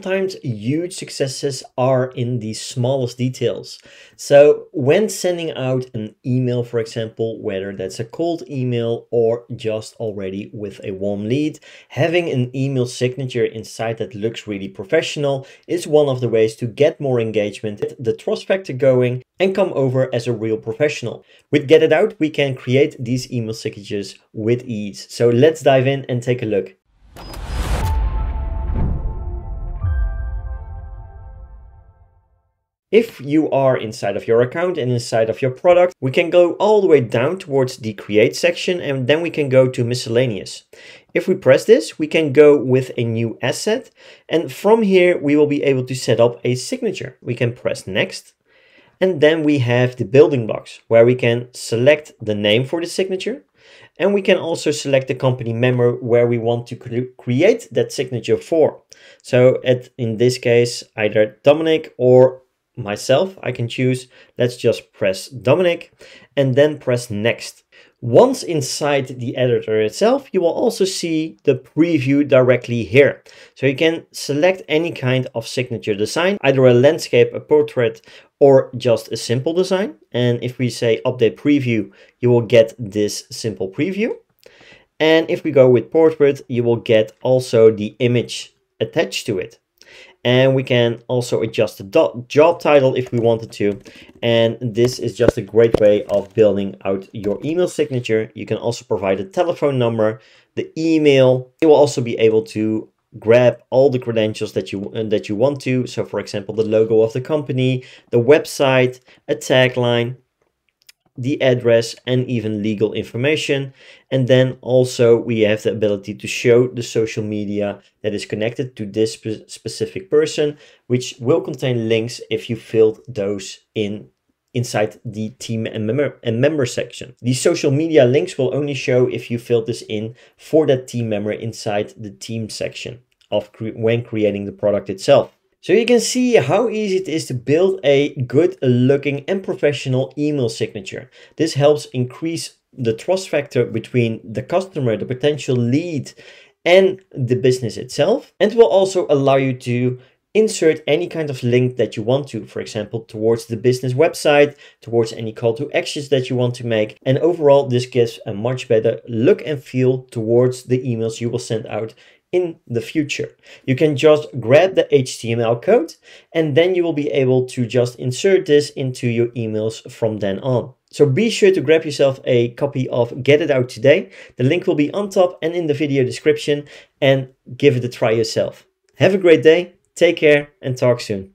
Sometimes huge successes are in the smallest details. So when sending out an email, for example, whether that's a cold email or just already with a warm lead, having an email signature inside that looks really professional is one of the ways to get more engagement, get the trust factor going, and come over as a real professional. With GETitOUT, we can create these email signatures with ease. So let's dive in and take a look. If you are inside of your account and inside of your product, we can go all the way down towards the create section, and then we can go to miscellaneous. If we press this, we can go with a new asset, and from here we will be able to set up a signature. We can press next, and then we have the building blocks where we can select the name for the signature, and we can also select the company member where we want to create that signature for. So in this case, either Dominic or myself, I can choose. Let's just press Dominic and then press next. Once inside the editor itself, you will also see the preview directly here. So you can select any kind of signature design, either a landscape, a portrait, or just a simple design. And if we say update preview, you will get this simple preview. And if we go with portrait, you will get also the image attached to it. And we can also adjust the job title if we wanted to. And this is just a great way of building out your email signature. You can also provide a telephone number, the email. You will also be able to grab all the credentials that you want to. So for example, the logo of the company, the website, a tagline, the address, and even legal information. And then also we have the ability to show the social media that is connected to this specific person, which will contain links if you filled those inside the team and member section. These social media links will only show if you filled this in for that team member inside the team section of when creating the product itself. So you can see how easy it is to build a good looking and professional email signature. This helps increase the trust factor between the customer, the potential lead, and the business itself. And will also allow you to insert any kind of link that you want to, for example, towards the business website, towards any call to actions that you want to make. And overall, this gives a much better look and feel towards the emails you will send out in the future. You can just grab the HTML code and then you will be able to just insert this into your emails from then on. So be sure to grab yourself a copy of GETitOUT today. The link will be on top and in the video description, and give it a try yourself. Have a great day, take care, and talk soon.